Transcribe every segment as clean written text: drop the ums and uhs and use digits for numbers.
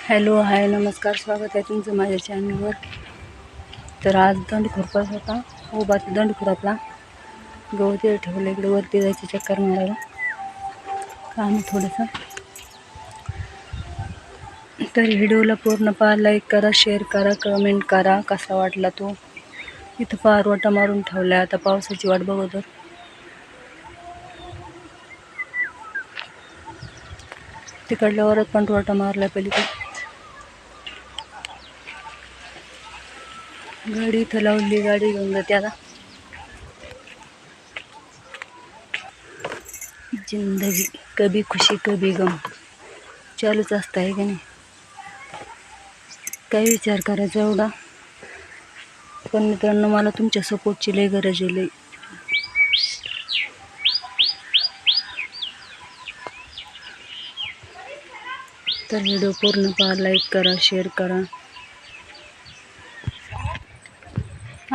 Hello hi नमस्कार, स्वागत आहे तुमचं माझ्या चॅनलवर. तर आज दंडखुरपाच होता. उभा दंडखुरापला गवत ठेवलं. इकडे वरती जायचं चक्कर मारायला काम थोडंसं. तर व्हिडिओला पूर्ण पहा, लाईक करा, शेअर करा, कमेंट करा. कसा वाटला तो. इथं पारवटा मारून ठेवला. आता पावसाची वाट बघतो. तिकडल्या वरात पण रोटा मारला पलीकडे. गाडी इथं लावली, गाडी घेऊन जाते आता. जिंदगी कभी खुशी कभी गम चालूच असतं आहे की नाही. काय विचार करायचा एवढा. पण मित्रांनो, मला तुमच्या सपोर्टची लई गरज आहे. लई तर व्हिडिओ पूर्ण पहा, लाईक करा, शेअर करा.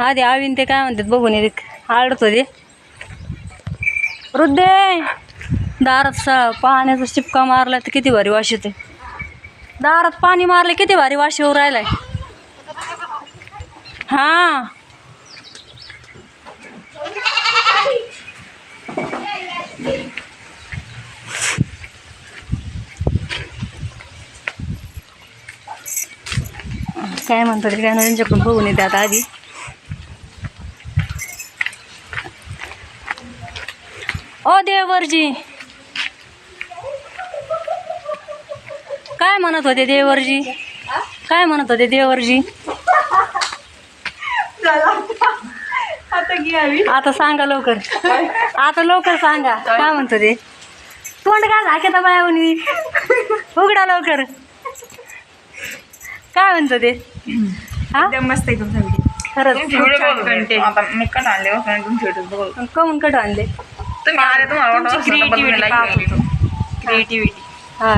आधी आवीन ते काय म्हणतात बघून येते. आडतो ते वृद्धे दारात पाण्याचा शिपका मारला तर किती भारी वास येते. दारात पाणी मारले किती भारी वास येऊ राहिलाय. हा काय म्हणतात काय ना, त्यांच्याकडून बघून येते आता. आधी ओ देवरजी काय म्हणत होते देवरजी? काय म्हणत होते देवरजी? आता सांगा लवकर. आता लवकर सांगा काय म्हणतो ते. तोंड काय झाकेता बायावनी, उघडा लवकर. काय म्हणतो ते? हा मस्त आहे तुमचा व्हिडिओ. खरंच आता मी कट आणले कमून कट आणले तुम्ही आले तुम्हाला क्रिएटिव्हिटी. हा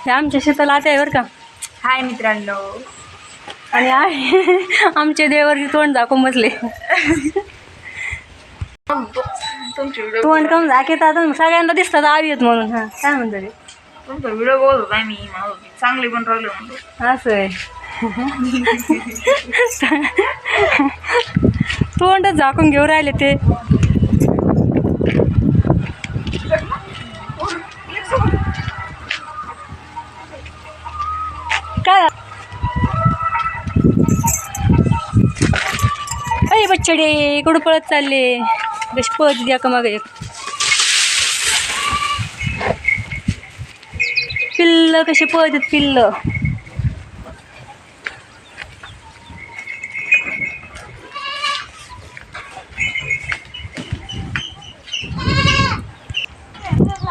हे आमच्या शेताला आता आहे बरं का. हाय मित्रांनो. आणि आमचे देवरची तोंड दाखवून बसले. तुमचे व्हिडिओ तोंड कम झाकेतात सगळ्यांना दिसतात आवी आहेत म्हणून. हा काय म्हणतो ते. तुमचा व्हिडिओ बघत होता मी चांगले पण राहिले म्हणतो. असं आहे. तोंडच झाकून घेऊन राहिले ते. काय अरे बच्चडे कुठं पळत चालले. कशी पळत द्या का मागे एक पिल्ल. कशी पळत आहेत पिल्ल.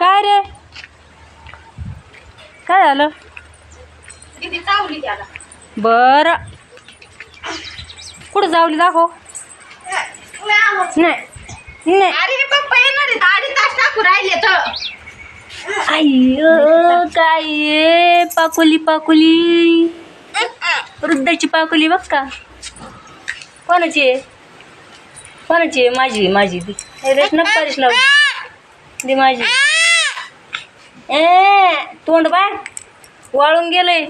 काय रे काय झालं? बर कुठं जावली दाखव. नाही नाही आई काय पाकुली पाकुली वृद्धाची पाकुली बघ का. कोणाची आहे? कोणाची आहे? माझी माझी ती रेट न पारिश लाव दी माझी. तोंड बाय वाळून गेलंय.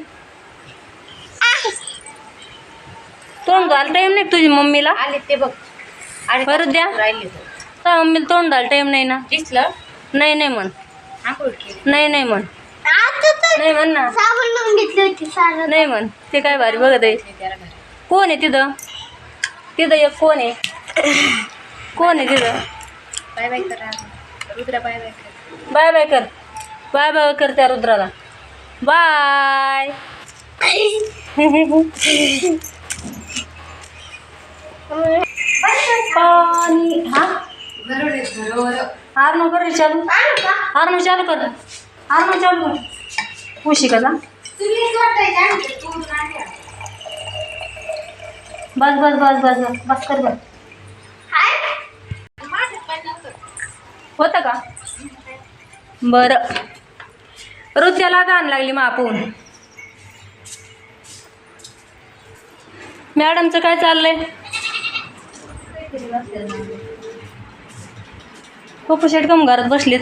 तोंड घाल टाईम नाही तुझी मम्मीला. आले ते बघ. परत द्या. का मम्मीला तोंड घाल टाईम नाही ना. दिसलं नाही नाही म्हण. नाही नाही म्हण. नाही म्हण ना. नाही म्हण. ते काय भारी बघत आहे. कोण आहे तिथं? तिथं एक कोण आहे? कोण आहे तिथं? बाय बाय करा रुद्रा. बाय बाय कर. बाय बाय कर. बाय बाय कर त्या रुद्राला. बाय. पाणी हा हारनो कर चालू. हारनो चालू कर. हारनो चालू कर. खुशी का बस बस बस बस बस बस कर बस. होतं का? बरं रुद्याला गाण लागली मापून. मॅडमचं काय चाललंय? पप्पू शेट कम घरात बसलेत.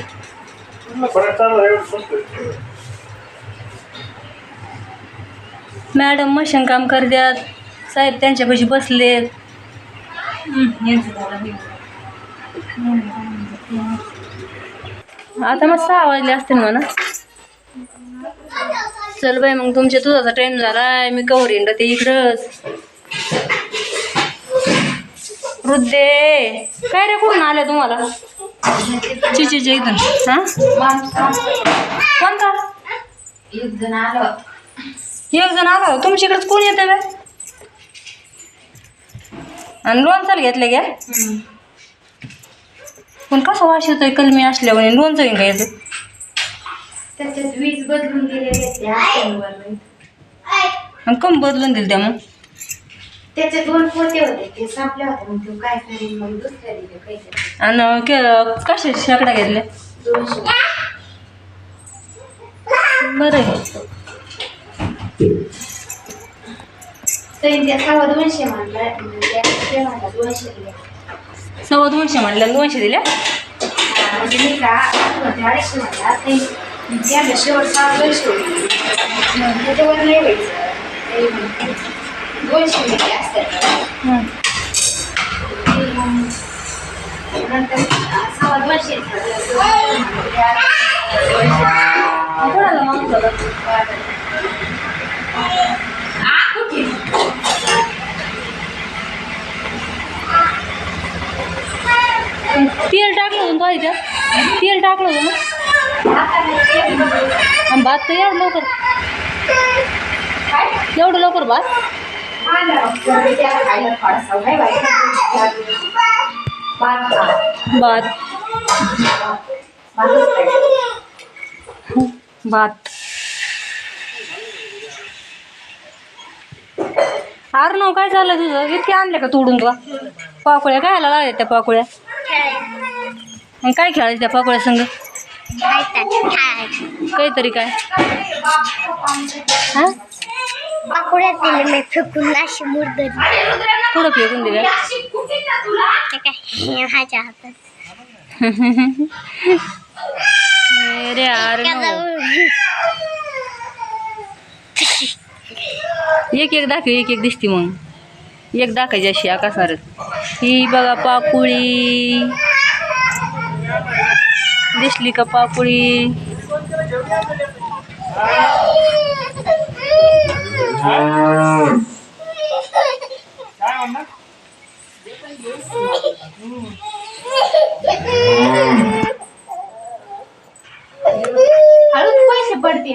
मॅडम मशीन काम करतात, साहेब त्यांच्यापाशी बसलेत. आता मग 6 वाजले असतील म्हणा. चल बाई मग तुमच्या तुझाचा टाइम झालाय, मी कवर येईन ते इकडंच. वृद्धे काय रे, कुठून आल्या तुम्हाला? चिचीच्या इथून. हा कोण का? एक जण आलो. तुमच्या इकडेच कोण येतं बे? आणि लोणचाल घेतलं घ्या. पण कसं वाश येतोय कलमी असल्यावर, लोणचं घेऊन काय येतं? त्याच्यात वीज बदलून गेलेले आणि कम बदलून दिलं त्या मग? त्याचे 2 पोते होते, ते संपले होते. मग तू काय करेल, मग दुसऱ्या दिले पैसे. आणि कशा शेकडा घेतल्या? 200. बरं आहे. त्या 250 म्हणलं, ते म्हणला 200 दिले. 250 म्हणल्या 200 दिल्या. म्हणजे मी का 250 म्हणला, ते त्याला शेवट 200 होते. त्याच्यावर नाही व्हायचं, 200 दिले असतात. नंतर 250 कोणाला माणूस होता? तेल टाकलं होतं तो इथं, तेल टाकलं होतं ना. आणि भात तर एवढं लवकर, भात. अरे काय झालं तुझं? इतके आणले का तोडून तुला पाकोळ्या? काय लागल्या त्या पाकोळ्या? मग काय खेळायचं त्या पाकोळ्या संग? काहीतरी काय हा पाकोड्यात दिले मी फेकून, अशी मुरदरी थोडं फेकून दिल्या. ह्याच्या हातात रे यार एक दाखव, एक दिसती. मग एक दाखायची अशी आकाशावर. ही बघा पाकुळी दिसली का? पाकुळी हळूच पैसे पडते.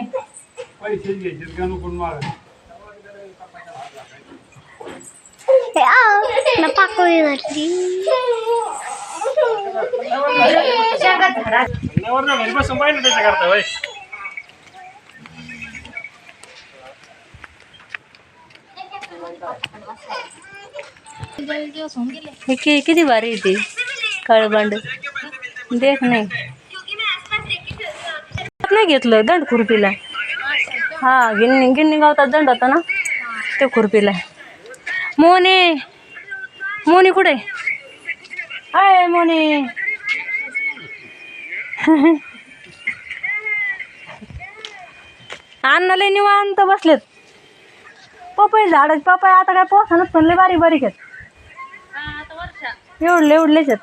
पाकोळी भरली. किती भारी येते काळबांड. देख नाही घेतलं दंड खुरपीला. हा गिन्नी गावतात दंड होता ना, ते खुरपीला. मोनी कुठे आहे? मोनी अन्नाला निवांत बसलेत. पपई झाड, पपई आता काय पोसानच पण लय बारीक आहेत. एवढलेच आहेत.